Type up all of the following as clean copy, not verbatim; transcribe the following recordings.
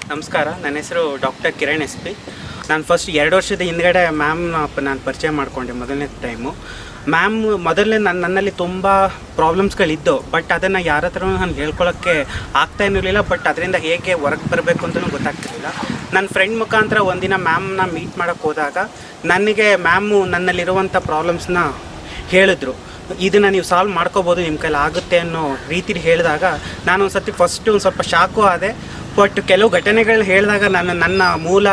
ನಮಸ್ಕಾರ. ನನ್ನ ಹೆಸರು ಡಾಕ್ಟರ್ ಕಿರಣ್ ಎಸ್ ಪಿ. ನಾನು ಫಸ್ಟ್ 2 ವರ್ಷದ ಹಿಂದ್ಗಡೆ ಮ್ಯಾಮ್ನ ನಾನು ಪರಿಚಯ ಮಾಡಿಕೊಂಡೆ ಮೊದಲನೇ ಟೈಮು. ಮ್ಯಾಮ್ ಮೊದಲನೇ ನನ್ನಲ್ಲಿ ತುಂಬ ಪ್ರಾಬ್ಲಮ್ಸ್ಗಳಿದ್ದು, ಬಟ್ ಅದನ್ನು ಯಾರ ಹತ್ರ ನಾನು ಹೇಳ್ಕೊಳ್ಳೋಕ್ಕೆ ಆಗ್ತಾಯಿರಲಿಲ್ಲ. ಬಟ್ ಅದರಿಂದ ಹೇಗೆ ಹೊರಗೆ ಬರಬೇಕು ಅಂತಲೂ ಗೊತ್ತಾಗ್ತಿರಲಿಲ್ಲ. ನನ್ನ ಫ್ರೆಂಡ್ ಮುಖಾಂತರ ಒಂದಿನ ಮ್ಯಾಮ್ನ ಮೀಟ್ ಮಾಡೋಕ್ಕೆ ಹೋದಾಗ ನನಗೆ ಮ್ಯಾಮು ನನ್ನಲ್ಲಿರುವಂಥ ಪ್ರಾಬ್ಲಮ್ಸ್ನ ಹೇಳಿದ್ರು. ಇದನ್ನು ನೀವು ಸಾಲ್ವ್ ಮಾಡ್ಕೋಬೋದು, ನಿಮ್ಮ ಕೈಲಿ ಆಗುತ್ತೆ ಅನ್ನೋ ರೀತಿಲಿ ಹೇಳಿದಾಗ ನಾನು ಒಂದು ಸ್ವಲ್ಪ ಶಾಕು ಆದೆ. ಬಟ್ ಕೆಲವು ಘಟನೆಗಳು ಹೇಳಿದಾಗ ನನ್ನ ಮೂಲ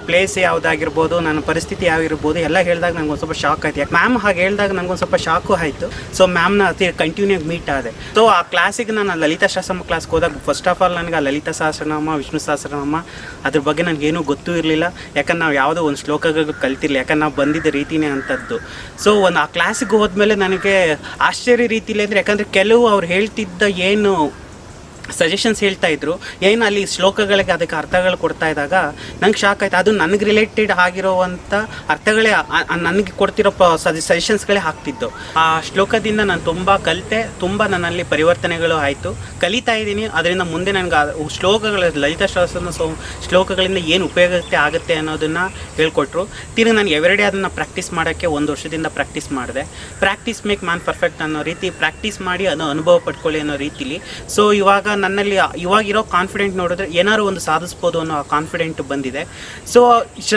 ಪ್ಲೇಸ್ ಯಾವುದಾಗಿರ್ಬೋದು, ನನ್ನ ಪರಿಸ್ಥಿತಿ ಯಾವಿರ್ಬೋದು ಎಲ್ಲ ಹೇಳಿದಾಗ ನಂಗೆ ಒಂದು ಸ್ವಲ್ಪ ಶಾಕ್ ಆಯ್ತು. ಯಾಕೆ ಮ್ಯಾಮ್ ಹಾಗೆ ಹೇಳಿದಾಗ ನಂಗೆ ಒಂದು ಸ್ವಲ್ಪ ಶಾಕು ಆಯಿತು. ಸೊ ಮ್ಯಾಮ್ನ ಕಂಟಿನ್ಯೂ ಮೀಟ್ ಆದೆ. ಸೊ ಆ ಕ್ಲಾಸಿಗೆ ನಾನು ಲಲಿತಾ ಸಹಸ್ರನಾಮ ಕ್ಲಾಸ್ಗೆ ಹೋದಾಗ ಫಸ್ಟ್ ಆಫ್ ಆಲ್ ನನಗೆ ಆ ಲಲಿತಾ ಸಹಸ್ರನಾಮ, ವಿಷ್ಣು ಸಹಸ್ರನಾಮ ಅದ್ರ ಬಗ್ಗೆ ನನಗೇನೂ ಗೊತ್ತೂ ಇರಲಿಲ್ಲ. ಯಾಕಂದ್ರೆ ನಾವು ಯಾವುದೋ ಒಂದು ಶ್ಲೋಕಗಳು ಕಲ್ತಿರಲಿಲ್ಲ, ಯಾಕಂದ್ರೆ ನಾವು ಬಂದಿದ್ದ ರೀತಿಯೇ ಅಂಥದ್ದು. ಸೊ ಆ ಕ್ಲಾಸಿಗೆ ಹೋದ್ಮೇಲೆ ನನಗೆ ಆಶ್ಚರ್ಯ ರೀತಿಲಿ ಅಂದರೆ, ಯಾಕಂದರೆ ಕೆಲವು ಅವ್ರು ಹೇಳ್ತಿದ್ದ ಏನು ಸಜೆಷನ್ಸ್ ಹೇಳ್ತಾಯಿದ್ರು, ಏನು ಅಲ್ಲಿ ಶ್ಲೋಕಗಳಿಗೆ ಅದಕ್ಕೆ ಅರ್ಥಗಳು ಕೊಡ್ತಾ ಇದ್ದಾಗ ನಂಗೆ ಶಾಕ್ ಆಯ್ತು. ಅದು ನನಗೆ ರಿಲೇಟೆಡ್ ಆಗಿರೋವಂಥ ಅರ್ಥಗಳೇ ನನಗೆ ಕೊಡ್ತಿರೋ ಸಜೆಷನ್ಸ್ಗಳೇ ಆಗ್ತಿದ್ದು. ಆ ಶ್ಲೋಕದಿಂದ ನಾನು ತುಂಬ ಕಲಿತೆ, ತುಂಬ ನನ್ನಲ್ಲಿ ಪರಿವರ್ತನೆಗಳು ಆಯಿತು, ಕಲಿತಾ ಇದ್ದೀನಿ. ಅದರಿಂದ ಮುಂದೆ ನನಗೆ ಶ್ಲೋಕಗಳ ಲಲಿತಾ ಸಹಸ್ರನಾಮ ಶ್ಲೋಕಗಳಿಂದ ಏನು ಉಪಯೋಗತೆ ಆಗುತ್ತೆ ಅನ್ನೋದನ್ನು ಹೇಳ್ಕೊಟ್ರು. ತಿರುಗಿ ನಾನು ಎವ್ರಿಡೇ ಅದನ್ನು ಪ್ರಾಕ್ಟೀಸ್ ಮಾಡೋಕ್ಕೆ 1 ವರ್ಷದಿಂದ ಪ್ರಾಕ್ಟೀಸ್ ಮಾಡಿದೆ. ಪ್ರಾಕ್ಟೀಸ್ ಮೇಕ್ ಮ್ಯಾನ್ ಪರ್ಫೆಕ್ಟ್ ಅನ್ನೋ ರೀತಿ ಪ್ರಾಕ್ಟೀಸ್ ಮಾಡಿ ಅದು ಅನುಭವ ಪಡ್ಕೊಳ್ಳಿ ಅನ್ನೋ ರೀತಿಲಿ. ಸೊ ಇವಾಗ ನನ್ನಲ್ಲಿ ಇವಾಗಿರೋ ಕಾನ್ಫಿಡೆಂಟ್ ನೋಡಿದ್ರೆ ಏನಾದ್ರು ಒಂದು ಸಾಧಿಸ್ಬೋದು ಅನ್ನೋ ಕಾನ್ಫಿಡೆಂಟ್ ಬಂದಿದೆ. ಸೊ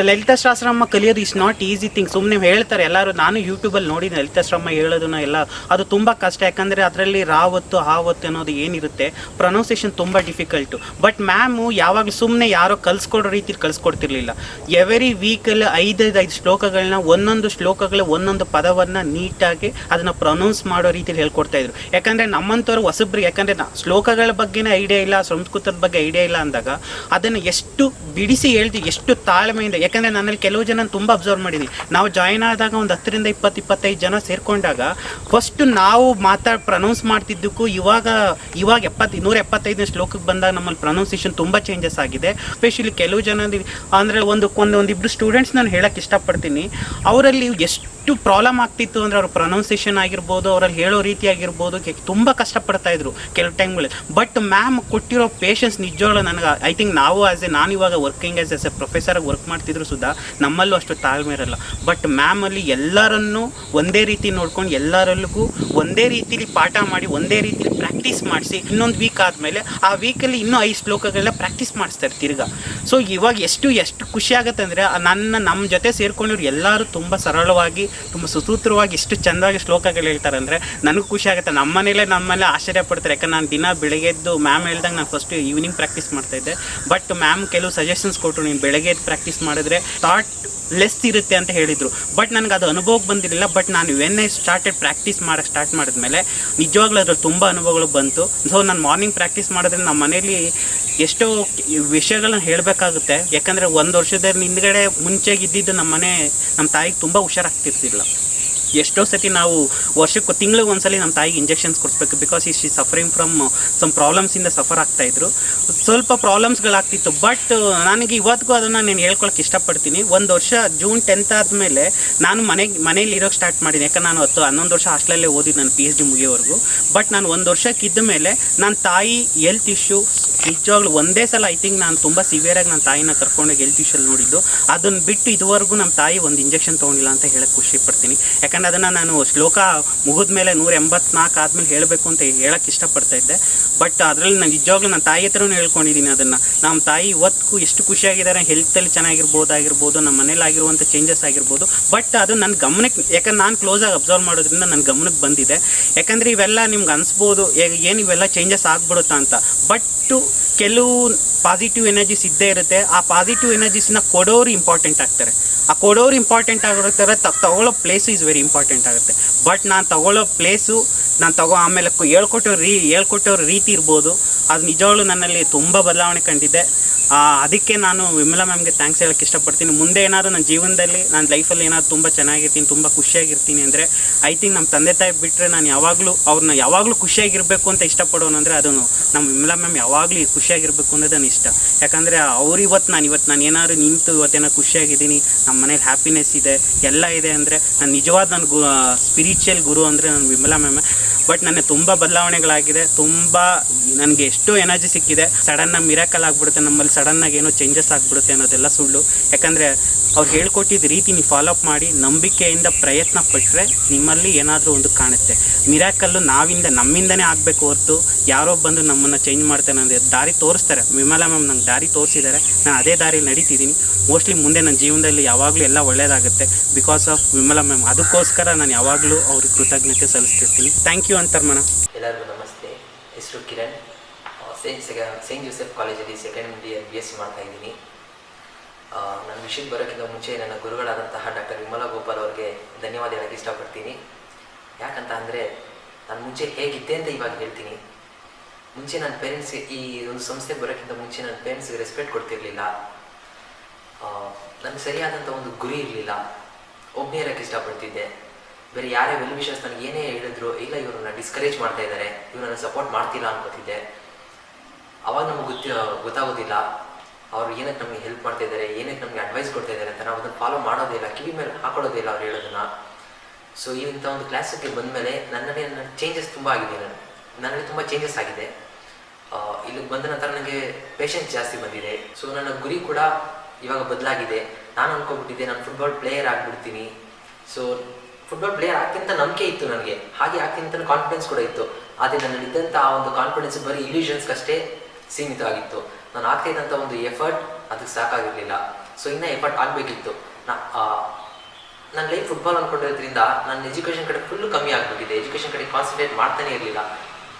ಲಲಿತಾ ಸಹಸ್ರನಾಮ ಕಲಿಯೋದು ಇಸ್ ನಾಟ್ ಈಸಿ ಥಿಂಗ್. ಸುಮ್ಮನೆ ಹೇಳ್ತಾರೆ ಎಲ್ಲರೂ, ನಾನು ಯೂಟ್ಯೂಬಲ್ಲಿ ನೋಡಿದ್ದೀನಿ ಲಲಿತಾ ಸಹಸ್ರನಾಮ ಹೇಳೋದನ್ನ ಎಲ್ಲ. ಅದು ತುಂಬ ಕಷ್ಟ, ಯಾಕಂದರೆ ಅದರಲ್ಲಿ ರಾವತ್ತು ಹಾವತ್ತು ಅನ್ನೋದು ಏನಿರುತ್ತೆ, ಪ್ರೊನೌನ್ಸಿಯೇಷನ್ ತುಂಬ ಡಿಫಿಕಲ್ಟು. ಬಟ್ ಮ್ಯಾಮು ಯಾವಾಗಲೂ ಸುಮ್ಮನೆ ಯಾರೋ ಕಲಿಸ್ಕೊಡೋ ರೀತಿಲಿ ಕಲಿಸ್ಕೊಡ್ತಿರ್ಲಿಲ್ಲ. ಎವರಿ ವೀಕಲ್ಲಿ 5 ಶ್ಲೋಕಗಳನ್ನ, ಒಂದೊಂದು ಶ್ಲೋಕಗಳ ಒಂದೊಂದು ಪದವನ್ನು ನೀಟಾಗಿ ಅದನ್ನು ಪ್ರೊನೌನ್ಸ್ ಮಾಡೋ ರೀತಿಲಿ ಹೇಳ್ಕೊಡ್ತಾಯಿದ್ರು. ಯಾಕಂದರೆ ನಮ್ಮಂಥವ್ರು ಹೊಸಬ್ರಿಗೆ, ಯಾಕಂದರೆ ಶ್ಲೋಕಗಳ ಬಗ್ಗೆನೇ ಐಡಿಯಾ ಇಲ್ಲ, ಸಂಸ್ಕೃತದ ಬಗ್ಗೆ ಐಡಿಯಾ ಇಲ್ಲ ಅಂದಾಗ ಅದನ್ನು ಎಷ್ಟು ಬಿಡಿಸಿ ಹೇಳ್ತೀವಿ, ಎಷ್ಟು ತಾಳ್ಮೆಯಿಂದ. ಯಾಕಂದರೆ ನನ್ನಲ್ಲಿ ಕೆಲವು ಜನ ತುಂಬ ಅಬ್ಸರ್ವ್ ಮಾಡಿದ್ವಿ. ನಾವು ಜಾಯ್ನ್ ಆದಾಗ ಒಂದು 10ರಿಂದ 20-25 ಜನ ಸೇರಿಕೊಂಡಾಗ ಫಸ್ಟು ನಾವು ಪ್ರೊನೌನ್ಸ್ ಮಾಡ್ತಿದ್ದಕ್ಕೂ ಇವಾಗ 175 ಶ್ಲೋಕಕ್ಕೆ ಬಂದಾಗ ನಮ್ಮಲ್ಲಿ ಪ್ರೊನೌನ್ಸಿಯೇಷನ್ ತುಂಬ ಚೇಂಜಸ್ ಆಗಿದೆ. ಎಸ್ಪೆಷಲಿ ಕೆಲವು ಜನ ಅಂದರೆ ಒಂದಿಬ್ಬರು ಸ್ಟೂಡೆಂಟ್ಸ್ ನಾನು ಹೇಳೋಕ್ಕೆ ಇಷ್ಟಪಡ್ತೀನಿ. ಅವರಲ್ಲಿ ಎಷ್ಟು ಪ್ರಾಬ್ಲಮ್ ಆಗ್ತಿತ್ತು ಅಂದರೆ ಅವ್ರ ಪ್ರೊನೌನ್ಸಿಯೇಷನ್ ಆಗಿರ್ಬೋದು, ಅವರಲ್ಲಿ ಹೇಳೋ ರೀತಿ ಆಗಿರ್ಬೋದು, ತುಂಬ ಕಷ್ಟಪಡ್ತಾಯಿದ್ರು ಕೆಲವು ಟೈಮ್ಗಳಲ್ಲಿ. ಬಟ್ ಮ್ಯಾಮ್ ಕೊಟ್ಟಿರೋ ಪೇಷನ್ಸ್ ನಿಜವಾಗ್ಲೂ ನನಗೆ, ಐ ಥಿಂಕ್ ನಾವು ನಾನು ಇವಾಗ ವರ್ಕಿಂಗ್ ಆಸ್ ಎ ಪ್ರೊಫೆಸರಾಗಿ ವರ್ಕ್ ಮಾಡ್ತಿದ್ರು ಸುಧಾ ನಮ್ಮಲ್ಲೂ ಅಷ್ಟು ತಾಳ್ಮೆ ಇರಲ್ಲ. ಬಟ್ ಮ್ಯಾಮಲ್ಲಿ ಎಲ್ಲರನ್ನೂ ಒಂದೇ ರೀತಿ ನೋಡ್ಕೊಂಡು ಎಲ್ಲರಲ್ಲಿಗೂ ಒಂದೇ ರೀತಿಲಿ ಪಾಠ ಮಾಡಿ, ಒಂದೇ ರೀತಿಲಿ ಪ್ರಾಕ್ಟೀಸ್ ಮಾಡಿಸಿ, ಇನ್ನೊಂದು ವೀಕ್ ಆದಮೇಲೆ ಆ ವೀಕಲ್ಲಿ ಇನ್ನೂ 5 ಶ್ಲೋಕಗಳನ್ನ ಪ್ರಾಕ್ಟೀಸ್ ಮಾಡಿಸ್ತಾರೆ ತಿರ್ಗಾ. ಸೊ ಇವಾಗ ಎಷ್ಟು ಖುಷಿ ಆಗುತ್ತೆ ಅಂದರೆ ನಮ್ಮ ಜೊತೆ ಸೇರ್ಕೊಂಡಿವ್ರು ಎಲ್ಲರೂ ತುಂಬ ಸರಳವಾಗಿ, ತುಂಬ ಸುಸೂತ್ರವಾಗಿ, ಎಷ್ಟು ಚೆಂದವಾಗಿ ಶ್ಲೋಕಗಳು ಹೇಳ್ತಾರೆ ಅಂದರೆ ನನಗೆ ಖುಷಿ ಆಗುತ್ತೆ. ನಮ್ಮಲ್ಲೇ ಆಶ್ಚರ್ಯ ಪಡ್ತಾರೆ. ಯಾಕಂದ್ರೆ ನಾನು ದಿನ ಬೆಳಗ್ಗೆ ಎದ್ದು ಮ್ಯಾಮ್ ಹೇಳ್ದಾಗ ನಾನು ಫಸ್ಟ್ ಈವ್ನಿಂಗ್ ಪ್ರಾಕ್ಟೀಸ್ ಮಾಡ್ತಾಯಿದ್ದೆ. ಬಟ್ ಮ್ಯಾಮ್ ಕೆಲವು ಸಜೆಷನ್ಸ್ ಕೊಟ್ಟರು, ನೀನು ಬೆಳಗ್ಗೆ ಎದ್ದು ಪ್ರಾಕ್ಟೀಸ್ ಮಾಡಿದ್ರೆ ಥಾಟ್ ಲೆಸ್ ಇರುತ್ತೆ ಅಂತ ಹೇಳಿದರು. ಬಟ್ ನನಗೆ ಅದು ಅನುಭವಕ್ಕೆ ಬಂದಿರಲಿಲ್ಲ. ಬಟ್ ನಾನು ವೆನ್ ಐ ಪ್ರಾಕ್ಟೀಸ್ ಮಾಡೋಕ್ಕೆ ಸ್ಟಾರ್ಟ್ ಮಾಡಿದ್ಮೇಲೆ ನಿಜವಾಗ್ಲೂ ಅದ್ರಲ್ಲಿ ತುಂಬ ಅನುಭವಗಳು ಬಂತು. ಸೊ ನಾನು ಮಾರ್ನಿಂಗ್ ಪ್ರಾಕ್ಟೀಸ್ ಮಾಡಿದ್ರೆ ನಮ್ಮ ಮನೇಲಿ ಎಷ್ಟೋ ವಿಷಯಗಳನ್ನ ಹೇಳಬೇಕಾಗುತ್ತೆ. ಯಾಕಂದರೆ 1 ವರ್ಷದ ಹಿಂದ್ಗಡೆ ಮುಂಚೆಗಿದ್ದಿದ್ದು ನಮ್ಮ ತಾಯಿಗೆ ತುಂಬ ಹುಷಾರಾಗ್ತಿರ್ತಿಲ್ಲ. ಎಷ್ಟೋ ಸತಿ ನಾವು ವರ್ಷಕ್ಕೆ ತಿಂಗಳಿಗೆ ಒಂದ್ಸಲಿ ನಮ್ಮ ತಾಯಿಗೆ ಇಂಜೆಕ್ಷನ್ಸ್ ಕೊಡಿಸ್ಬೇಕು. Because she suffering from some ಪ್ರಾಬ್ಲಮ್ಸಿಂದ ಸಫರ್ ಆಗ್ತಾಯಿದ್ರು. ಸ್ವಲ್ಪ ಪ್ರಾಬ್ಲಮ್ಸ್ಗಳಾಗ್ತಿತ್ತು. ಬಟ್ ನನಗೆ ಇವತ್ತಿಗೂ ಅದನ್ನು ನಾನು ಹೇಳ್ಕೊಳಕ್ಕೆ ಇಷ್ಟಪಡ್ತೀನಿ. 1 ವರ್ಷ ಜೂನ್ 10th ಆದಮೇಲೆ ನಾನು ಮನೇಲಿ ಇರೋಕ್ಕೆ ಸ್ಟಾರ್ಟ್ ಮಾಡಿದ್ದೀನಿ. ಯಾಕಂದ್ರೆ ನಾನು 11 ವರ್ಷ ಹಾಸ್ಟೆಲಲ್ಲೇ ಓದಿದ್ದು ನನ್ನ PhD ಮುಗಿಯೋವರೆಗೂ. ಬಟ್ ನಾನು 1 ವರ್ಷಕ್ಕಿದ್ದ ಮೇಲೆ ನನ್ನ ತಾಯಿ ಹೆಲ್ತ್ ಇಶ್ಯೂ ನಿಜವಾಗ್ಲೂ ಒಂದೇ ಸಲ ಐ ಥಿಂಕ್ ನಾನು ತುಂಬ ಸಿವಿಯರಾಗಿ ನನ್ನ ತಾಯಿನ ಕರ್ಕೊಂಡೋಗಿ ಹೆಲ್ತ್ ಇಶ್ಯೂಲ್ಲಿ ನೋಡಿದ್ದು. ಅದನ್ನು ಬಿಟ್ಟು ಇದುವರೆಗೂ ನಮ್ಮ ತಾಯಿ ಒಂದು ಇಂಜೆಕ್ಷನ್ ತೊಗೊಂಡಿಲ್ಲ ಅಂತ ಹೇಳಕ್ಕೆ ಖುಷಿ ಪಡ್ತೀನಿ. ಯಾಕಂದರೆ ಅದನ್ನು ನಾನು ಶ್ಲೋಕ ಮುಗಿದ ಮೇಲೆ 184 ಆದಮೇಲೆ ಹೇಳಬೇಕು ಅಂತ ಹೇಳಕ್ಕೆ ಇಷ್ಟಪಡ್ತಾ ಇದ್ದೆ. ಬಟ್ ಅದರಲ್ಲಿ ನಾನು ನಿಜವಾಗ್ಲೂ ನನ್ನ ತಾಯಿ ಹತ್ರನೂ ಹೇಳ್ಕೊಂಡಿದ್ದೀನಿ ಅದನ್ನು. ನಮ್ಮ ತಾಯಿ ಇವತ್ತಿಗೂ ಎಷ್ಟು ಖುಷಿಯಾಗಿದ್ದಾರೆ, ಹೆಲ್ತಲ್ಲಿ ಚೆನ್ನಾಗಿರ್ಬೋದು, ನಮ್ಮ ಮನೇಲಿ ಆಗಿರುವಂಥ ಚೇಂಜಸ್ ಆಗಿರ್ಬೋದು. ಬಟ್ ಅದು ನನ್ನ ಗಮನಕ್ಕೆ, ಯಾಕಂದ್ರೆ ನಾನು ಕ್ಲೋಸಾಗಿ ಅಬ್ಸರ್ವ್ ಮಾಡೋದ್ರಿಂದ ನನ್ನ ಗಮನಕ್ಕೆ ಬಂದಿದೆ. ಯಾಕಂದರೆ ಇವೆಲ್ಲ ನಿಮ್ಗೆ ಅನಿಸ್ಬೋದು ಏನು ಇವೆಲ್ಲ ಚೇಂಜಸ್ ಆಗ್ಬಿಡುತ್ತಾ ಅಂತ. ಬಟ್ ಕೆಲವು ಪಾಸಿಟಿವ್ ಎನರ್ಜೀಸ್ ಇದ್ದೇ ಇರುತ್ತೆ. ಆ ಪಾಸಿಟಿವ್ ಎನರ್ಜೀಸ್ನ ಕೊಡೋರು ಇಂಪಾರ್ಟೆಂಟ್ ಆಗ್ತಾರೆ. ಆ ಕೊಡೋರು ಇಂಪಾರ್ಟೆಂಟ್ ಆಗಿರ್ತಾರೆ, ತಗೊಳ್ಳೋ ಪ್ಲೇಸು ಈಸ್ ವೆರಿ ಇಂಪಾರ್ಟೆಂಟ್ ಆಗುತ್ತೆ. ಬಟ್ ನಾನು ತಗೊಳ್ಳೋ ಪ್ಲೇಸು, ಆಮೇಲೆ ಹೇಳ್ಕೊಟ್ಟವ್ರ ರೀತಿ ಇರ್ಬೋದು, ಅದು ನಿಜವಾಗ್ಲೂ ನನ್ನಲ್ಲಿ ತುಂಬ ಬದಲಾವಣೆ ಕಂಡಿದೆ. ಅದಕ್ಕೆ ನಾನು ವಿಮಲಾ ಮ್ಯಾಮ್ಗೆ ಥ್ಯಾಂಕ್ಸ್ ಹೇಳೋಕ್ಕೆ ಇಷ್ಟಪಡ್ತೀನಿ. ಮುಂದೆ ಏನಾದರೂ ನನ್ನ ಜೀವನದಲ್ಲಿ, ನನ್ನ ಲೈಫಲ್ಲಿ ಏನಾದರೂ ತುಂಬ ಚೆನ್ನಾಗಿರ್ತೀನಿ, ತುಂಬ ಖುಷಿಯಾಗಿರ್ತೀನಿ ಅಂದರೆ ಐ ಥಿಂಕ್ ನಮ್ಮ ತಂದೆ ತಾಯಿ ಬಿಟ್ಟರೆ ನಾನು ಅವ್ರನ್ನ ಯಾವಾಗಲೂ ಖುಷಿಯಾಗಿರಬೇಕು ಅಂತ ಇಷ್ಟಪಡೋನು ಅಂದರೆ ಅದು ನಮ್ಮ ವಿಮಲಾ ಮ್ಯಾಮ್. ಯಾವಾಗಲೂ ಖುಷಿಯಾಗಿರಬೇಕು ಅನ್ನೋದು ನನ್ನ ಇಷ್ಟ. ಯಾಕಂದರೆ ಅವ್ರು ನಾನು ಏನಾದ್ರು ನಿಂತು ಇವತ್ತೇನೋ ಖುಷಿಯಾಗಿದ್ದೀನಿ, ನಮ್ಮ ಮನೇಲಿ ಹ್ಯಾಪಿನೆಸ್ ಇದೆ, ಎಲ್ಲ ಇದೆ ಅಂದರೆ ನನ್ನ ನಿಜವಾದ ನನ್ನ ಸ್ಪಿರಿಚುವಲ್ ಗುರು ಅಂದರೆ ನನ್ನ ವಿಮಲಾ ಮ್ಯಾಮ್. ಬಟ್ ನನಗೆ ತುಂಬ ಬದಲಾವಣೆಗಳಾಗಿದೆ, ತುಂಬ ನನಗೆ ಎಷ್ಟೋ ಎನರ್ಜಿ ಸಿಕ್ಕಿದೆ. ಸಡನ್ನಾಗಿ ಮಿರಾಕಲ್ ಆಗಿಬಿಡುತ್ತೆ, ನಮ್ಮಲ್ಲಿ ಸಡನ್ನಾಗಿ ಏನೋ ಚೇಂಜಸ್ ಆಗಿಬಿಡುತ್ತೆ ಅನ್ನೋದೆಲ್ಲ ಸುಳ್ಳು. ಯಾಕಂದರೆ ಅವ್ರು ಹೇಳ್ಕೊಟ್ಟಿದ್ದ ರೀತಿ ನೀವು ಫಾಲೋ ಅಪ್ ಮಾಡಿ ನಂಬಿಕೆಯಿಂದ ಪ್ರಯತ್ನ ಪಟ್ಟರೆ ನಿಮ್ಮಲ್ಲಿ ಏನಾದರೂ ಒಂದು ಕಾಣುತ್ತೆ. ಮಿರಾಕಲ್ಲು ನಮ್ಮಿಂದನೇ ಆಗಬೇಕು ಹೊರತು ಯಾರೋ ಬಂದು ನಮ್ಮನ್ನು ಚೇಂಜ್ ಮಾಡ್ತಾರೆ ಅನ್ನೋದು ದಾರಿ ತೋರಿಸ್ತಾರೆ. ವಿಮಲಾ ಮ್ಯಾಮ್ ನಂಗೆ ದಾರಿ ತೋರಿಸಿದ್ದಾರೆ, ನಾನು ಅದೇ ದಾರಿಯಲ್ಲಿ ನಡೀತಿದ್ದೀನಿ. ಮೋಸ್ಟ್ಲಿ ಮುಂದೆ ನನ್ನ ಜೀವನದಲ್ಲಿ ಯಾವಾಗಲೂ ಎಲ್ಲ ಒಳ್ಳೆಯದಾಗುತ್ತೆ ಬಿಕಾಸ್ ಆಫ್ ವಿಮಲಾ ಮ್ಯಾಮ್. ಅದಕ್ಕೋಸ್ಕರ ನಾನು ಯಾವಾಗಲೂ ಅವ್ರಿಗೆ ಕೃತಜ್ಞತೆ ಸಲ್ಲಿಸ್ತಿರ್ತೀನಿ. Thank you ಅಂತರ್ಮನ. ಎಲ್ಲರಿಗೂ ನಮಸ್ತೆ. ಹೆಸರು ಕಿರಣ್. ಸೇಂಟ್ ಜೋಸೆಫ್ ಕಾಲೇಜಲ್ಲಿ ಸೆಕೆಂಡ್ ಇಯರ್ BSc ಮಾಡ್ತಾ ಇದ್ದೀನಿ. ನನ್ನ ವಿಷಯಕ್ಕೆ ಬರೋಕ್ಕಿಂತ ಮುಂಚೆ ನನ್ನ ಗುರುಗಳಾದಂತಹ ಡಾಕ್ಟರ್ ವಿಮಲಾ ಗೋಪಾಲ್ ಅವ್ರಿಗೆ ಧನ್ಯವಾದ ಹೇಳೋಕ್ಕೆ ಇಷ್ಟಪಡ್ತೀನಿ. ಯಾಕಂತ ಅಂದರೆ ನಾನು ಮುಂಚೆ ಹೇಗಿದ್ದೆ ಅಂತ ಇವಾಗ ಹೇಳ್ತೀನಿ. ಮುಂಚೆ ನನ್ನ ಪೇರೆಂಟ್ಸ್ಗೆ ಈ ಒಂದು ಸಂಸ್ಥೆಗೆ ಬರೋಕ್ಕಿಂತ ಮುಂಚೆ ನನ್ನ ಪೇರೆಂಟ್ಸ್ಗೆ ರೆಸ್ಪೆಕ್ಟ್ ಕೊಡ್ತಿರಲಿಲ್ಲ. ನನಗೆ ಸರಿಯಾದಂಥ ಒಂದು ಗುರಿ ಇರಲಿಲ್ಲ. ಒಬ್ಬನೇ ಇರೋಕ್ಕೆ ಇಷ್ಟಪಡ್ತಿದ್ದೆ. ಬೇರೆ ಯಾರೇ ವೆಲ್ ವಿಷಸ್ ನನಗೆ ಏನೇ ಹೇಳಿದ್ರು, ಇಲ್ಲ ಇವ್ರನ್ನ ಡಿಸ್ಕರೇಜ್ ಮಾಡ್ತಾ ಇದ್ದಾರೆ, ಇವ್ರನ್ನ ಸಪೋರ್ಟ್ ಮಾಡ್ತಿಲ್ಲ ಅನ್ಕೋತಿದ್ದೆ. ಅವಾಗ ನಮಗೆ ಗೊತ್ತಾಗೋದಿಲ್ಲ ಅವ್ರು ಏನಕ್ಕೆ ನಮಗೆ ಹೆಲ್ಪ್ ಮಾಡ್ತಾ ಇದ್ದಾರೆ, ಏನಕ್ಕೆ ನಮಗೆ ಅಡ್ವೈಸ್ ಕೊಡ್ತಾ ಇದ್ದಾರೆ ಅಂತ. ನಾವು ಅದನ್ನು ಫಾಲೋ ಮಾಡೋದಿಲ್ಲ, ಕಿವಿ ಮೇಲೆ ಹಾಕೊಳ್ಳೋದಿಲ್ಲ ಅವ್ರು ಹೇಳೋದನ್ನ. ಸೊ ಇಂಥ ಒಂದು ಕ್ಲಾಸಿಗೆ ಬಂದಮೇಲೆ ನನ್ನಲ್ಲಿ ಚೇಂಜಸ್ ತುಂಬ ಆಗಿದೆ. ನನ್ನಲ್ಲಿ ತುಂಬ ಚೇಂಜಸ್ ಆಗಿದೆ. ಇಲ್ಲಿಗೆ ಬಂದ ನಂತರ ನನಗೆ ಪೇಷನ್ಸ್ ಜಾಸ್ತಿ ಬಂದಿದೆ. ಸೊ ನನ್ನ ಗುರಿ ಕೂಡ ಇವಾಗ ಬದಲಾಗಿದೆ. ನಾನು ಅನ್ಕೊಬಿಟ್ಟಿದ್ದೆ ನಾನು ಫುಟ್ಬಾಲ್ ಪ್ಲೇಯರ್ ಆಗಿಬಿಡ್ತೀನಿ. ಸೊ ಫುಟ್ಬಾಲ್ ಪ್ಲೇಯರ್ ಆಗ್ತೀನಿ ಅಂತ ನಂಬಿಕೆ ಇತ್ತು ನನಗೆ, ಹಾಗೆ ಆಗ್ತೀನಿ ಅಂತ ಕಾನ್ಫಿಡೆನ್ಸ್ ಕೂಡ ಇತ್ತು. ಆದರೆ ನನ್ನಲ್ಲಿ ಇದ್ದಂಥ ಆ ಒಂದು ಕಾನ್ಫಿಡೆನ್ಸ್ ಬರೀ ಇಲ್ಯೂಷನ್ಸ್ಗಷ್ಟೇ ಸೀಮಿತ ಆಗಿತ್ತು. ನಾನು ಆಗ್ತಾ ಇದ್ದಂಥ ಒಂದು ಎಫರ್ಟ್ ಅದಕ್ಕೆ ಸಾಕಾಗಿರಲಿಲ್ಲ. ಸೊ ಇನ್ನೂ ಎಫರ್ಟ್ ಆಗಬೇಕಿತ್ತು. ನನ್ನ ಲೈಫ್ ಫುಟ್ಬಾಲ್ ಅಂದ್ಕೊಂಡಿರೋದ್ರಿಂದ ನನ್ನ ಎಜುಕೇಷನ್ ಕಡೆ ಫುಲ್ಲು ಕಮ್ಮಿ ಆಗಿಬಿಟ್ಟಿದೆ. ಎಜುಕೇಷನ್ ಕಡೆ ಕಾನ್ಸಂಟ್ರೇಟ್ ಮಾಡ್ತಾನೆ ಇರಲಿಲ್ಲ.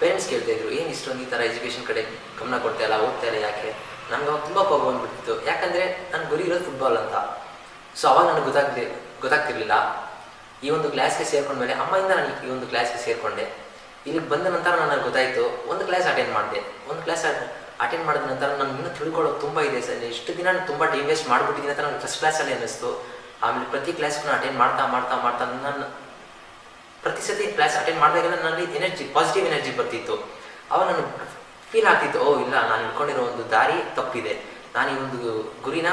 ಪೇರೆಂಟ್ಸ್ ಕೇಳ್ತಾಯಿದ್ರು, ಏನು ಇಷ್ಟೊಂದು ಈ ಥರ ಎಜುಕೇಷನ್ ಕಡೆ ಗಮನ ಕೊಡ್ತಾ ಇಲ್ಲ, ಹೋಗ್ತಾ ಇಲ್ಲ ಯಾಕೆ? ನನಗೆ ಅವಾಗ ತುಂಬ ಕೋಪ ಬಂದುಬಿಟ್ಟಿತ್ತು. ಯಾಕಂದರೆ ನನ್ನ ಗುರಿ ಇರೋದು ಫುಟ್ಬಾಲ್ ಅಂತ. ಸೊ ಅವಾಗ ನನಗೆ ಗೊತ್ತಾಗ್ತಿರ್ಲಿಲ್ಲ. ಈ ಒಂದು ಕ್ಲಾಸ್ಗೆ ಸೇರ್ಕೊಂಡ್ಮೇಲೆ ಅಮ್ಮೆಯಿಂದ ನಾನು ಈ ಒಂದು ಕ್ಲಾಸ್ಗೆ ಸೇರಿಕೊಂಡೆ. ಇಲ್ಲಿಗೆ ಬಂದ ನಂತರ ನನಗೆ ಗೊತ್ತಾಯಿತು. ಒಂದು ಕ್ಲಾಸ್ ಅಟೆಂಡ್ ಮಾಡಿದೆ. ಒಂದು ಕ್ಲಾಸ್ ಅಟೆಂಡ್ ಮಾಡಿದ ನಂತರ ನಾನು ಇನ್ನೂ ತಿಳ್ಕೊಳ್ಳೋದು ತುಂಬ ಇದೆ ಸರ್. ಇಷ್ಟು ದಿನ ನಾನು ತುಂಬ ಟೈಮ್ ವೇಸ್ಟ್ ಮಾಡಿಬಿಟ್ಟಿದ್ದೀನಿ ಅಂತ ನನಗೆ ಫಸ್ಟ್ ಕ್ಲಾಸಲ್ಲಿ ಅನ್ನಿಸ್ತು. ಆಮೇಲೆ ಪ್ರತಿ ಕ್ಲಾಸ್ಗೂ ಅಟೆಂಡ್ ಮಾಡ್ತಾ ನಾನು ಪ್ರತಿ ಸತಿ ಕ್ಲಾಸ್ ಅಟೆಂಡ್ ಮಾಡಿದಾಗೆಲ್ಲ ನನಗೆ ಪಾಸಿಟಿವ್ ಎನರ್ಜಿ ಬರ್ತಿತ್ತು. ಅವಾಗ ನನಗೆ ಫೀಲ್ ಆಗ್ತಿತ್ತು, ಓ ಇಲ್ಲ, ನಾನು ಇಟ್ಕೊಂಡಿರೋ ಒಂದು ದಾರಿ ತಪ್ಪಿದೆ, ನಾನು ಈ ಒಂದು ಗುರಿನ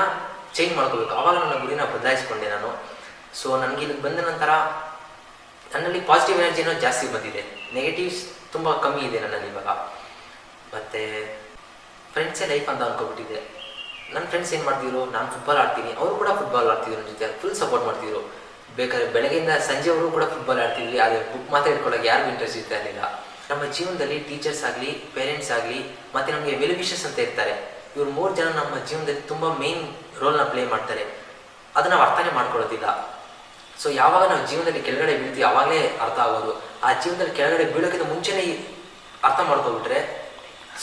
ಚೇಂಜ್ ಮಾಡ್ಕೋಬೇಕು. ಆವಾಗ ನನ್ನ ಗುರಿನ ಬದಲಾಯಿಸ್ಕೊಂಡೆ ನಾನು. ಸೊ ನನಗೆ ಇಲ್ಲಿಗೆ ಬಂದ ನಂತರ ನನ್ನಲ್ಲಿ ಪಾಸಿಟಿವ್ ಎನರ್ಜಿನೂ ಜಾಸ್ತಿ ಬಂದಿದೆ, ನೆಗೆಟಿವ್ಸ್ ತುಂಬ ಕಮ್ಮಿ ಇದೆ ನನ್ನಲ್ಲಿ ಇವಾಗ. ಮತ್ತು ಫ್ರೆಂಡ್ಸೇ ಲೈಫ್ ಅಂತ ಅನ್ಕೊಬಿಟ್ಟಿದೆ. ನನ್ನ ಫ್ರೆಂಡ್ಸ್ ಏನು ಮಾಡ್ತಿದ್ರು, ನಾನು ಫುಟ್ಬಾಲ್ ಆಡ್ತೀನಿ, ಅವರು ಕೂಡ ಫುಟ್ಬಾಲ್ ಆಡ್ತಿದ್ರು, ನನ್ನ ಜೊತೆ ಫುಲ್ ಸಪೋರ್ಟ್ ಮಾಡ್ತಿದ್ರು. ಬೇಕಾದ್ರೆ ಬೆಳಗ್ಗೆಯಿಂದ ಸಂಜೆವರು ಕೂಡ ಫುಟ್ಬಾಲ್ ಆಡ್ತಿದ್ವಿ. ಆದರೆ ಬುಕ್ ಮಾತ್ರ ಇಟ್ಕೊಳ್ಳೋಕೆ ಯಾರಿಗೂ ಇಂಟ್ರೆಸ್ಟ್ ಇರ್ತಾ ಇರಲಿಲ್ಲ. ನಮ್ಮ ಜೀವನದಲ್ಲಿ ಟೀಚರ್ಸ್ ಆಗಲಿ, ಪೇರೆಂಟ್ಸ್ ಆಗಲಿ, ಮತ್ತು ನಮಗೆ ವೆಲ್ ವಿಷಸ್ ಅಂತ ಇರ್ತಾರೆ. ಇವ್ರು 3 ಜನ ನಮ್ಮ ಜೀವನದಲ್ಲಿ ತುಂಬ ಮೇನ್ ರೋಲ್ನ ಪ್ಲೇ ಮಾಡ್ತಾರೆ. ಅದನ್ನು ನಾವು ಅರ್ಥನೇ ಮಾಡ್ಕೊಳ್ಳೋದಿಲ್ಲ. ಸೊ ಯಾವಾಗ ನಾವು ಜೀವನದಲ್ಲಿ ಕೆಳಗಡೆ ಬೀಳ್ತೀವಿ ಆವಾಗಲೇ ಅರ್ಥ ಆಗೋದು. ಆ ಜೀವನದಲ್ಲಿ ಕೆಳಗಡೆ ಬೀಳೋಕ್ಕಿಂತ ಮುಂಚೆನೇ ಅರ್ಥ ಮಾಡ್ಕೊಬಿಟ್ರೆ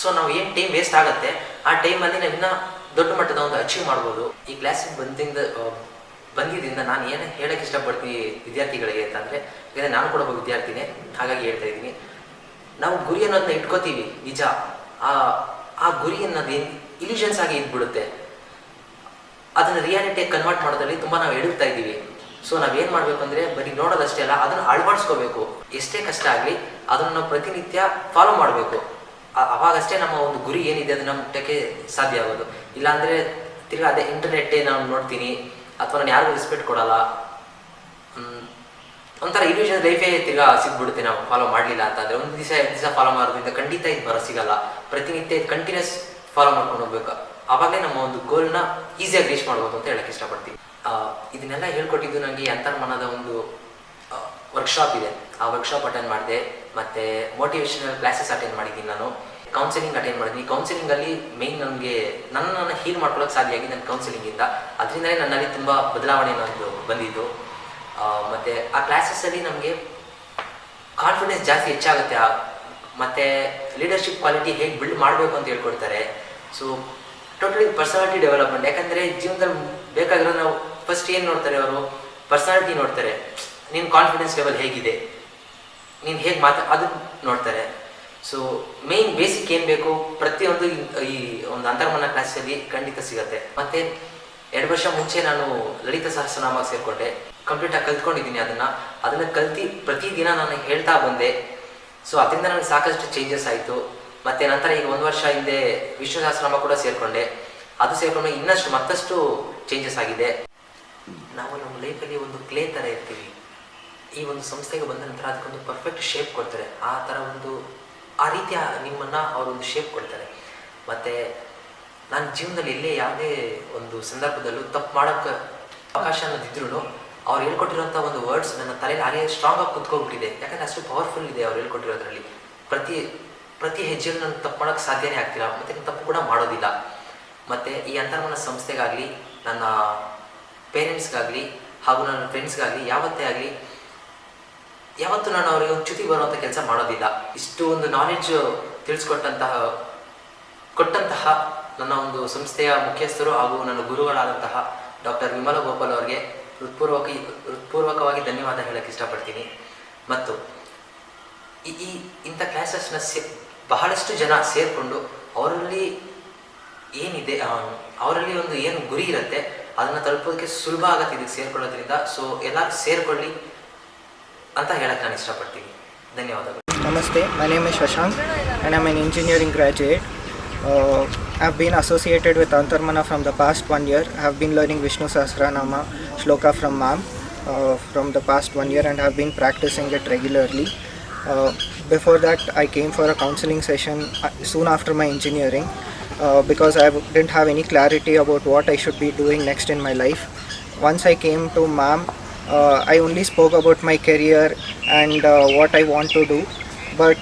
ಸೊ ನಾವು ಏನು ಟೈಮ್ ವೇಸ್ಟ್ ಆಗುತ್ತೆ, ಆ ಟೈಮಲ್ಲಿ ನಾವು ಇನ್ನೂ ದೊಡ್ಡ ಮಟ್ಟದ ಒಂದು ಅಚೀವ್ ಮಾಡ್ಬೋದು. ಈ ಕ್ಲಾಸಿಗೆ ಬಂದಿದ್ದರಿಂದ ನಾನು ಏನು ಹೇಳೋಕ್ಕೆ ಇಷ್ಟಪಡ್ತೀನಿ ವಿದ್ಯಾರ್ಥಿಗಳಿಗೆ ಅಂತಂದರೆ, ಯಾಕಂದರೆ ನಾನು ಕೂಡ ಒಬ್ಬ ವಿದ್ಯಾರ್ಥಿನೇ, ಹಾಗಾಗಿ ಹೇಳ್ತಾ ಇದ್ದೀನಿ. ನಾವು ಗುರಿ ಅನ್ನೋದನ್ನ ಇಟ್ಕೋತೀವಿ ನಿಜ. ಆ ಗುರಿ ಅನ್ನೋದೇನು ಇಲ್ಯೂಷನ್ಸ್ ಆಗಿ ಇದ್ಬಿಡುತ್ತೆ. ಅದನ್ನು ರಿಯಾಲಿಟಿಗೆ ಕನ್ವರ್ಟ್ ಮಾಡೋದ್ರಲ್ಲಿ ತುಂಬ ನಾವು ಎಡುತ್ತಾ ಇದ್ದೀವಿ. ಸೊ ನಾವೇನು ಮಾಡಬೇಕು ಅಂದರೆ ಬರೀ ನೋಡೋದಷ್ಟೇ ಅಲ್ಲ, ಅದನ್ನು ಅಳವಡಿಸ್ಕೋಬೇಕು. ಎಷ್ಟೇ ಕಷ್ಟ ಆಗಲಿ ಅದನ್ನು ನಾವು ಪ್ರತಿನಿತ್ಯ ಫಾಲೋ ಮಾಡಬೇಕು. ಅವಾಗಷ್ಟೇ ನಮ್ಮ ಒಂದು ಗುರಿ ಏನಿದೆ ಅದನ್ನು ಮುಟ್ಟಕ್ಕೆ ಸಾಧ್ಯ ಆಗೋದು. ಇಲ್ಲಾಂದರೆ ತಿರ್ಗಿ ಅದೇ ಇಂಟರ್ನೆಟ್ಟೇ ನಾನು ನೋಡ್ತೀನಿ ಅಥವಾ ನಾನು ಯಾರಿಗೂ ರೆಸ್ಪೆಕ್ಟ್ ಕೊಡಲ್ಲ, ಒಂಥರ ಇಲ್ಯೂಷನ್ ಲೈಫೇ ತಿರ್ಗಾ ಸಿಗ್ಬಿಡುತ್ತೆ ನಾವು ಫಾಲೋ ಮಾಡಲಿಲ್ಲ ಅಂತಂದರೆ. ಒಂದು ದಿವಸ ಫಾಲೋ ಮಾಡೋದ್ರಿಂದ ಖಂಡಿತ ಇದು ಸಿಗಲ್ಲ. ಪ್ರತಿನಿತ್ಯ ಕಂಟಿನ್ಯೂಸ್ ಫಾಲೋ ಮಾಡ್ಕೊಂಡು ಹೋಗ್ಬೇಕು. ಆವಾಗಲೇ ನಮ್ಮ ಒಂದು ಗೋಲ್ನ ಈಸಿಯಾಗಿ ರೀಚ್ ಮಾಡ್ಬೋದು ಅಂತ ಹೇಳಕ್ಕೆ ಇಷ್ಟಪಡ್ತೀನಿ. ಇದನ್ನೆಲ್ಲ ಹೇಳ್ಕೊಟ್ಟಿದ್ದು ನನಗೆ ಅಂತರ್ಮನದ ಒಂದು ವರ್ಕ್ಶಾಪ್ ಇದೆ. ಆ ವರ್ಕ್ಶಾಪ್ ಅಟೆಂಡ್ ಮಾಡಿದೆ. ಮತ್ತು ಮೋಟಿವೇಶನಲ್ ಕ್ಲಾಸಸ್ ಅಟೆಂಡ್ ಮಾಡಿದ್ದೀನಿ. ನಾನು ಕೌನ್ಸಿಲಿಂಗ್ ಅಟೆಂಡ್ ಮಾಡಿದ್ದೀನಿ. ಕೌನ್ಸಿಲಿಂಗಲ್ಲಿ ಮೇಯ್ನ್ ನನಗೆ ನನ್ನನ್ನು ಹೀಲ್ ಮಾಡ್ಕೊಳ್ಳೋಕೆ ಸಾಧ್ಯ ಆಗಿ ನನ್ನ ಕೌನ್ಸಿಲಿಂಗಿಂದ. ಅದರಿಂದಲೇ ನನ್ನಲ್ಲಿ ತುಂಬ ಬದಲಾವಣೆ ಅನ್ನೋದು ಬಂದಿದ್ದು. ಮತ್ತು ಆ ಕ್ಲಾಸಸ್ಸಲ್ಲಿ ನಮಗೆ ಕಾನ್ಫಿಡೆನ್ಸ್ ಜಾಸ್ತಿ ಹೆಚ್ಚಾಗುತ್ತೆ. ಮತ್ತು ಲೀಡರ್ಶಿಪ್ ಕ್ವಾಲಿಟಿ ಹೇಗೆ ಬಿಲ್ಡ್ ಮಾಡಬೇಕು ಅಂತ ಹೇಳ್ಕೊಡ್ತಾರೆ. So totally personality development. ಯಾಕಂದರೆ ಜೀವನದಲ್ಲಿ ಬೇಕಾಗಿರೋದು ನಾವು ಫಸ್ಟ್ ಏನು ನೋಡ್ತಾರೆ, ಅವರು ಪರ್ಸನಾಲಿಟಿ ನೋಡ್ತಾರೆ. ನಿನ್ನ ಕಾನ್ಫಿಡೆನ್ಸ್ ಲೆವೆಲ್ ಹೇಗಿದೆ, ನೀನು ಹೇಗೆ ಅದು ನೋಡ್ತಾರೆ. ಸೊ ಮೇಯ್ನ್ ಬೇಸಿಕ್ ಏನು ಬೇಕು ಪ್ರತಿಯೊಂದು ಈ ಒಂದು ಅಂತರ್ಮನ ಕ್ಲಾಸಲ್ಲಿ ಖಂಡಿತ ಸಿಗುತ್ತೆ. ಮತ್ತು 2 ವರ್ಷ ಮುಂಚೆ ನಾನು ಲಲಿತ ಸಹಸ್ರನಾಮ ಸೇರಿಕೊಂಡೆ. ಕಂಪ್ಲೀಟಾಗಿ ಕಲ್ತ್ಕೊಂಡಿದ್ದೀನಿ. ಅದನ್ನು ಕಲ್ತು ಪ್ರತಿದಿನ ನಾನು ಹೇಳ್ತಾ ಬಂದೆ. ಸೊ ಅದರಿಂದ ನನಗೆ ಸಾಕಷ್ಟು ಚೇಂಜಸ್ ಆಯಿತು. ಮತ್ತು ನಂತರ ಈಗ 1 ವರ್ಷ ಹಿಂದೆ ವಿಷ್ಣು ಸಹಸ್ರನಾಮ ಕೂಡ ಸೇರಿಕೊಂಡೆ. ಅದು ಸೇರಿಕೊಂಡ್ರೆ ಇನ್ನಷ್ಟು ಮತ್ತಷ್ಟು ಚೇಂಜಸ್ ಆಗಿದೆ. ನಾವು ನಮ್ಮ ಲೈಫಲ್ಲಿ ಒಂದು ಕ್ಲೇ ಥರ ಇರ್ತೀವಿ. ಈ ಒಂದು ಸಂಸ್ಥೆಗೆ ಬಂದ ನಂತರ ಅದಕ್ಕೊಂದು ಪರ್ಫೆಕ್ಟ್ ಶೇಪ್ ಕೊಡ್ತಾರೆ. ಆ ಥರ ಒಂದು ಆ ರೀತಿಯ ನಿಮ್ಮನ್ನು ಅವರೊಂದು ಶೇಪ್ ಕೊಡ್ತಾರೆ. ಮತ್ತು ನನ್ನ ಜೀವನದಲ್ಲಿ ಎಲ್ಲೇ ಯಾವುದೇ ಒಂದು ಸಂದರ್ಭದಲ್ಲೂ ತಪ್ಪು ಮಾಡೋಕ್ಕೆ ಅವಕಾಶ ಅನ್ನೋದಿದ್ರೂ ಅವ್ರು ಹೇಳ್ಕೊಟ್ಟಿರೋಂಥ ಒಂದು ವರ್ಡ್ಸ್ ನನ್ನ ತಲೆಯಲ್ಲಿ ಹಾಗೆ ಸ್ಟ್ರಾಂಗಾಗಿ ಕುತ್ಕೊಂಡ್ಬಿಟ್ಟಿದೆ. ಯಾಕಂದರೆ ಅಷ್ಟು ಪವರ್ಫುಲ್ ಇದೆ ಅವ್ರು ಹೇಳ್ಕೊಟ್ಟಿರೋದ್ರಲ್ಲಿ. ಪ್ರತಿ ಹೆಜ್ಜೆಯಲ್ಲೂ ನಾನು ತಪ್ಪು ಮಾಡೋಕ್ಕೆ ಸಾಧ್ಯನೇ ಆಗ್ತಿಲ್ಲ, ಮತ್ತು ನಾನು ತಪ್ಪು ಕೂಡ ಮಾಡೋದಿಲ್ಲ. ಮತ್ತು ಈ ಅಂತರ್ಮನ ಸಂಸ್ಥೆಗಾಗಲಿ, ನನ್ನ ಪೇರೆಂಟ್ಸ್ಗಾಗಲಿ ಹಾಗೂ ನನ್ನ ಫ್ರೆಂಡ್ಸ್ಗಾಗಲಿ ಯಾವತ್ತೂ ನಾನು ಅವರಿಗೆ ಒಂದು ಚ್ಯುತಿ ಬರುವಂಥ ಕೆಲಸ ಮಾಡೋದಿಲ್ಲ. ಇಷ್ಟು ಒಂದು ನಾಲೆಡ್ಜ್ ಕೊಟ್ಟಂತಹ ನನ್ನ ಒಂದು ಸಂಸ್ಥೆಯ ಮುಖ್ಯಸ್ಥರು ಹಾಗೂ ನನ್ನ ಗುರುಗಳಾದಂತಹ ಡಾಕ್ಟರ್ ವಿಮಲ ಗೋಪಾಲ್ ಅವರಿಗೆ ಹೃತ್ಪೂರ್ವಕವಾಗಿ ಧನ್ಯವಾದ ಹೇಳಕ್ಕೆ ಇಷ್ಟಪಡ್ತೀನಿ. ಮತ್ತು ಇಂಥ ಕ್ಲಾಸಸ್ನ ಬಹಳಷ್ಟು ಜನ ಸೇರಿಕೊಂಡು ಅವರಲ್ಲಿ ಏನಿದೆ, ಅವರಲ್ಲಿ ಒಂದು ಏನು ಗುರಿ ಇರುತ್ತೆ ಅದನ್ನು ತಲುಪೋದಕ್ಕೆ ಸುಲಭ ಆಗತ್ತೆ ಇದಕ್ಕೆ ಸೇರ್ಕೊಳ್ಳೋದ್ರಿಂದ. ಸೊ ಎಲ್ಲರೂ ಸೇರ್ಕೊಳ್ಳಿ ಅಂತ ಹೇಳಕ್ಕೆ ನಾನು ಇಷ್ಟಪಡ್ತೀನಿ. ಧನ್ಯವಾದಗಳು. Namaste, my name is Shashank and I'm an engineering graduate. I've been associated with Antarmana from the past 1 year. I've been learning Vishnu Sahasranama Shloka from ma'am from the past 1 year and have been practicing it regularly. Before that I came for a counseling session soon after my engineering because I didn't have any clarity about what I should be doing next in my life. Once I came to ma'am, I only spoke about my career and what I want to do, but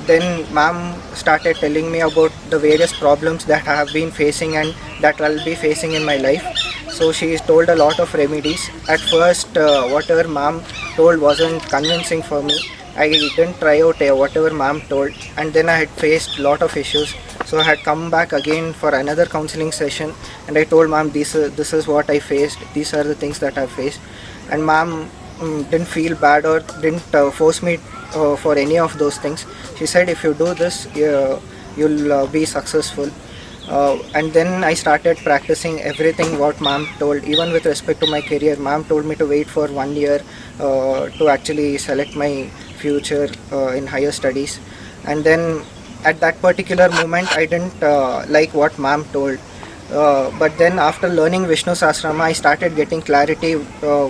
then ma'am started telling me about the various problems that I have been facing and that I'll be facing in my life. So she told a lot of remedies. At first whatever ma'am told wasn't convincing for me. I didn't try out whatever ma'am told, and then I had faced a lot of issues. So I had come back again for another counseling session and I told ma'am this is what I faced, these are the things that I faced, and ma'am didn't feel bad or didn't force me for any of those things. She said if you do this you'll be successful. And then I started practicing everything what ma'am told. Even with respect to my career, ma'am told me to wait for 1 year to actually select my future in higher studies. And then at that particular moment I didn't like what ma'am told. But then after learning Vishnu Sahasranama I started getting clarity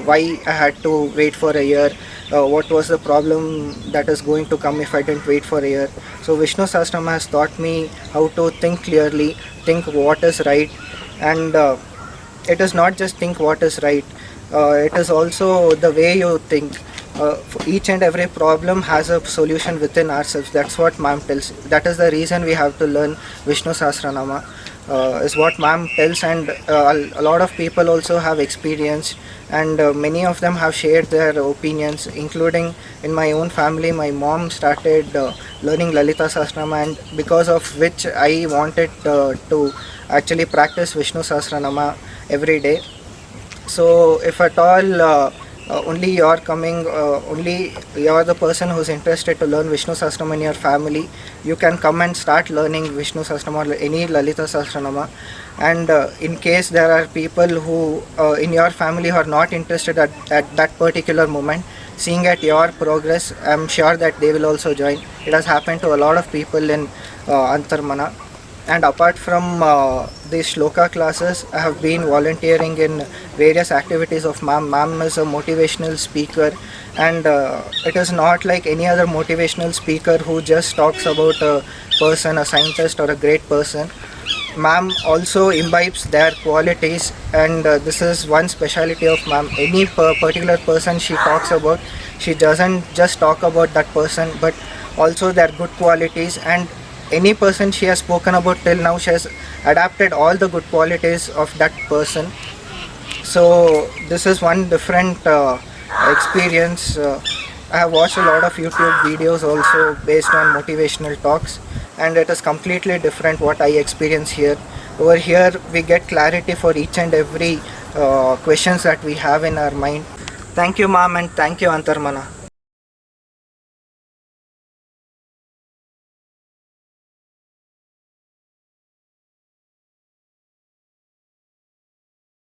why I had to wait for a year, what was the problem that is going to come if I didn't wait for a year. So Vishnu Sahasranama has taught me how to think clearly, think what is right, and it is not just think what is right, it is also the way you think. For each and every problem has a solution within ourselves. That's what ma'am tells. That is the reason we have to learn Vishnu Sahasranama, is what ma'am tells. And a lot of people also have experienced, and many of them have shared their opinions, including in my own family. My mom started learning Lalita Sahasranama, and because of which I wanted to actually practice Vishnu Sahasranama every day. So if at all only you're coming, only you're the person who's interested to learn Vishnu Sahasranama in your family, you can come and start learning Vishnu Sahasranama or any Lalita Sahasranama. And in case there are people who in your family who are not interested at that particular moment, seeing at your progress, I'm sure that they will also join. It has happened to a lot of people in Antarmana. And apart from these shloka classes, I have been volunteering in various activities of ma'am. Ma'am is a motivational speaker, and it is not like any other motivational speaker who just talks about a person, a scientist or a great person. Ma'am also imbibes their qualities, and this is one speciality of ma'am. Any particular person she talks about, she doesn't just talk about that person but also their good qualities. And any person she has spoken about till now, she has adapted all the good qualities of that person. So this is one different experience. I have watched a lot of YouTube videos also based on motivational talks, and it is completely different what I experience here. Over here we get clarity for each and every questions that we have in our mind. Thank you ma'am, and thank you Antarmana.